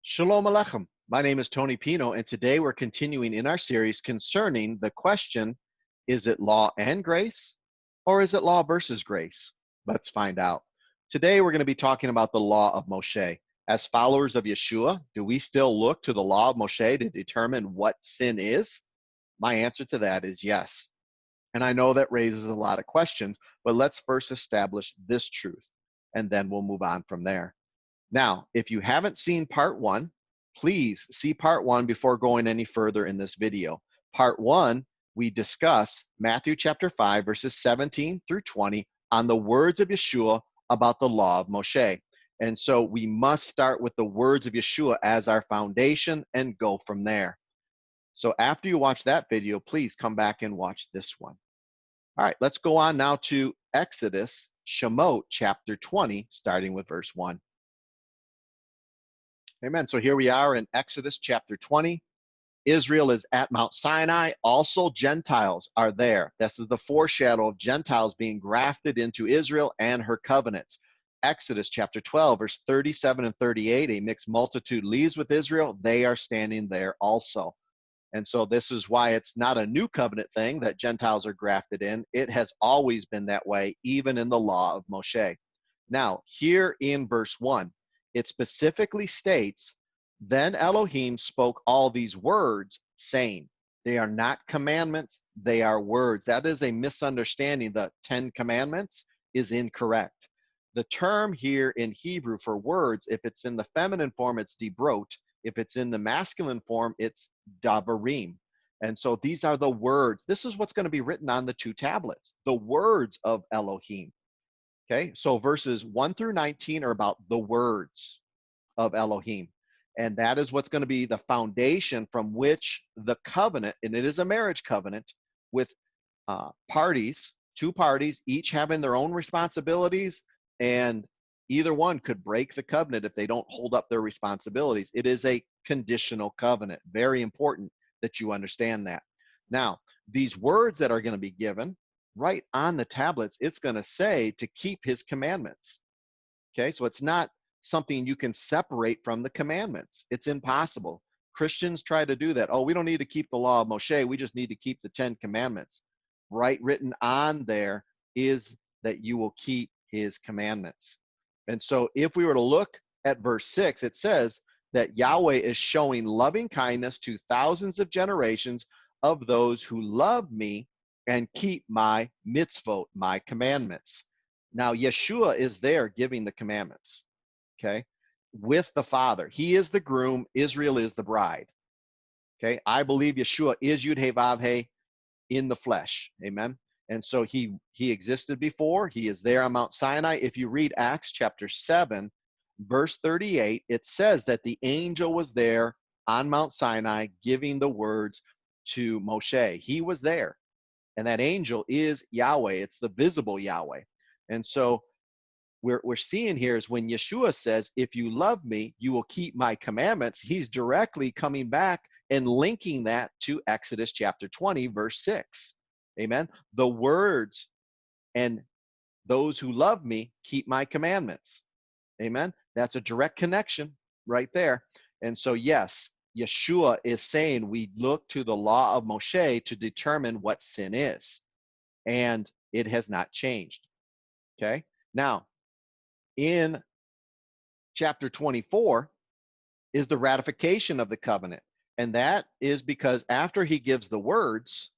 Shalom Aleichem. My name is Tony Pino, and today we're continuing in our series concerning the question, is it law and grace, or is it law versus grace? Let's find out. Today we're going to be talking about the Law of Moshe. As followers of Yeshua, do we still look to the Law of Moshe to determine what sin is? My answer to that is yes. And I know that raises a lot of questions, but let's first establish this truth, and then we'll move on from there. Now, if you haven't seen part one, please see part one before going any further in this video. Part one, we discuss Matthew chapter 5, verses 17 through 20 on the words of Yeshua about the law of Moshe. And so we must start with the words of Yeshua as our foundation and go from there. So after you watch that video, please come back and watch this one. All right, let's go on now to Exodus, Shemot chapter 20, starting with verse 1. Amen. So here we are in Exodus chapter 20. Israel is at Mount Sinai. Also, Gentiles are there. This is the foreshadow of Gentiles being grafted into Israel and her covenants. Exodus chapter 12, verse 37 and 38, a mixed multitude leaves with Israel. They are standing there also. And so this is why it's not a new covenant thing that Gentiles are grafted in. It has always been that way, even in the law of Moshe. Now, here in verse 1, it specifically states, then Elohim spoke all these words, saying, they are not commandments, they are words. That is a misunderstanding. The 10 commandments is incorrect. The term here in Hebrew for words, if it's in the feminine form, it's dibrot. If it's in the masculine form, it's davarim. And so these are the words. This is what's going to be written on the two tablets, the words of Elohim. Okay, so verses 1 through 19 are about the words of Elohim. And that is what's going to be the foundation from which the covenant, and it is a marriage covenant with parties, two parties, each having their own responsibilities, and either one could break the covenant if they don't hold up their responsibilities. It is a conditional covenant. Very important that you understand that. Now, these words that are going to be given, right on the tablets, it's going to say to keep his commandments. Okay, so it's not something you can separate from the commandments. It's impossible. Christians try to do that. Oh, we don't need to keep the law of Moshe. We just need to keep the 10 commandments. Right written on there is that you will keep his commandments. And so if we were to look at verse 6, it says that Yahweh is showing loving kindness to thousands of generations of those who love me and keep my mitzvot, my commandments. Now, Yeshua is there giving the commandments, okay, with the Father. He is the groom. Israel is the bride, okay? I believe Yeshua is Yud-Heh-Vav-Heh in the flesh, amen? And so he existed before. He is there on Mount Sinai. If you read Acts chapter 7, verse 38, it says that the angel was there on Mount Sinai giving the words to Moshe. He was there. And that angel is Yahweh. It's the visible Yahweh. And so we're seeing here is when Yeshua says, if you love me, you will keep my commandments. He's directly coming back and linking that to Exodus chapter 20, verse 6. Amen. The words, and those who love me keep my commandments. Amen. That's a direct connection right there. And so, yes, Yeshua is saying we look to the law of Moshe to determine what sin is, and it has not changed. Okay. Now, in chapter 24 is the ratification of the covenant. And that is because after he gives the words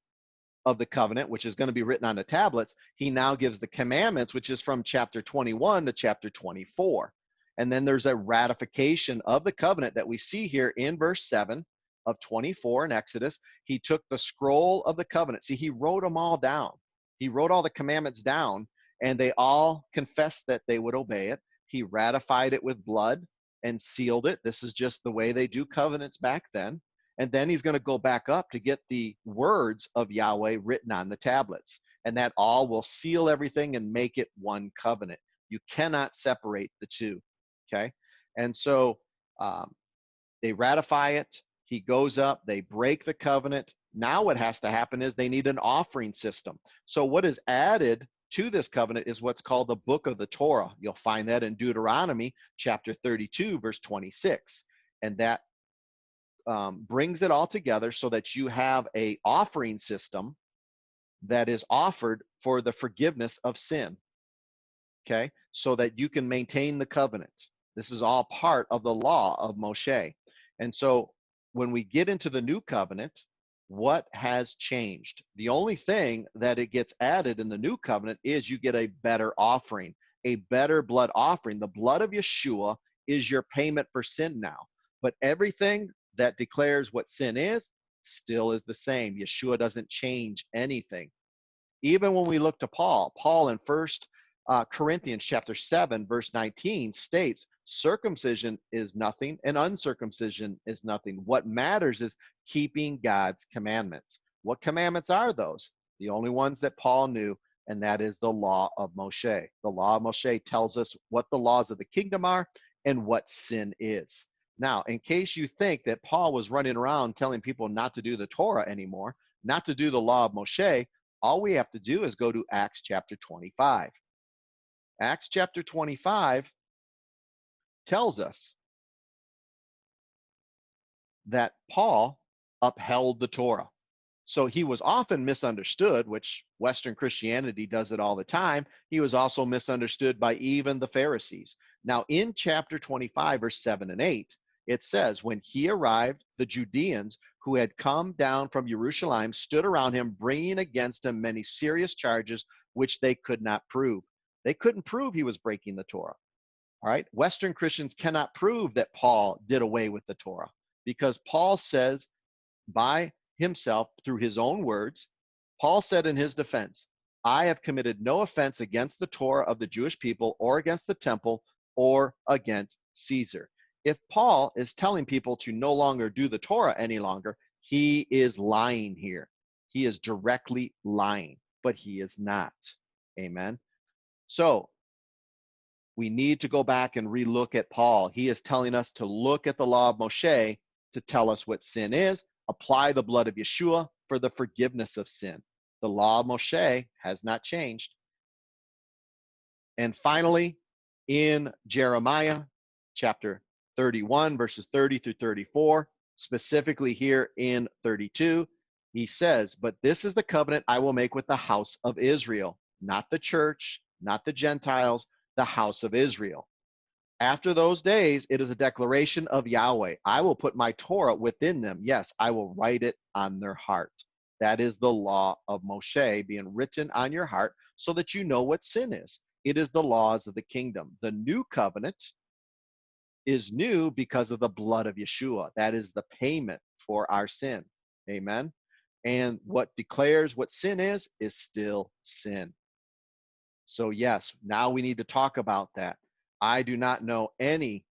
of the covenant, which is going to be written on the tablets, he now gives the commandments, which is from chapter 21 to chapter 24. And then there's a ratification of the covenant that we see here in verse 7 of 24 in Exodus. He took the scroll of the covenant. See, he wrote them all down. He wrote all the commandments down, and they all confessed that they would obey it. He ratified it with blood and sealed it. This is just the way they do covenants back then. And then he's going to go back up to get the words of Yahweh written on the tablets. And that all will seal everything and make it one covenant. You cannot separate the two. Okay. And so they ratify it. He goes up. They break the covenant. Now what has to happen is they need an offering system. So what is added to this covenant is what's called the book of the Torah. You'll find that in Deuteronomy chapter 32, verse 26. And that brings it all together so that you have a offering system that is offered for the forgiveness of sin, okay? So that you can maintain the covenant. This is all part of the law of Moshe. And so when we get into the new covenant, what has changed? The only thing that it gets added in the new covenant is you get a better offering, a better blood offering. The blood of Yeshua is your payment for sin now. But everything that declares what sin is still is the same. Yeshua doesn't change anything. Even when we look to Paul in First Corinthians chapter 7, verse 19 states, circumcision is nothing and uncircumcision is nothing. What matters is keeping God's commandments. What commandments are those? The only ones that Paul knew, and that is the law of Moshe. The law of Moshe tells us what the laws of the kingdom are and what sin is. Now, in case you think that Paul was running around telling people not to do the Torah anymore, not to do the law of Moshe, all we have to do is go to Acts chapter 25. Acts chapter 25 tells us that Paul upheld the Torah. So he was often misunderstood, which Western Christianity does it all the time. He was also misunderstood by even the Pharisees. Now, in chapter 25, verse 7 and 8, it says, when he arrived, the Judeans who had come down from Jerusalem stood around him, bringing against him many serious charges, which they could not prove. They couldn't prove he was breaking the Torah. All right. Western Christians cannot prove that Paul did away with the Torah because Paul says by himself through his own words, Paul said in his defense, I have committed no offense against the Torah of the Jewish people or against the temple or against Caesar. If Paul is telling people to no longer do the Torah any longer, he is lying here. He is directly lying, but he is not. Amen. So we need to go back and relook at Paul. He is telling us to look at the law of Moshe to tell us what sin is, apply the blood of Yeshua for the forgiveness of sin. The law of Moshe has not changed. And finally, in Jeremiah chapter 31, verses 30 through 34, specifically here in 32, he says, but this is the covenant I will make with the house of Israel, not the church, not the Gentiles, the house of Israel. After those days, it is a declaration of Yahweh. I will put my Torah within them. Yes, I will write it on their heart. That is the law of Moshe being written on your heart so that you know what sin is. It is the laws of the kingdom. The new covenant is new because of the blood of Yeshua. That is the payment for our sin. Amen. And what declares what sin is still sin. So yes, now we need to talk about that. I do not know any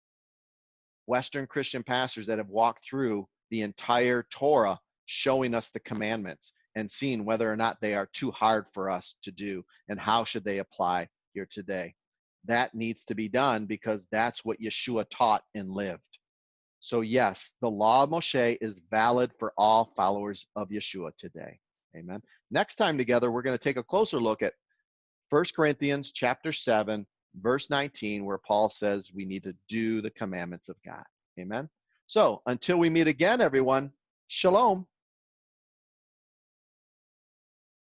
Western Christian pastors that have walked through the entire Torah showing us the commandments and seeing whether or not they are too hard for us to do and how should they apply here today. That needs to be done because that's what Yeshua taught and lived. So yes, the law of Moshe is valid for all followers of Yeshua today. Amen. Next time together, we're going to take a closer look at 1 Corinthians chapter 7, verse 19, where Paul says we need to do the commandments of God. Amen. So until we meet again, everyone, shalom.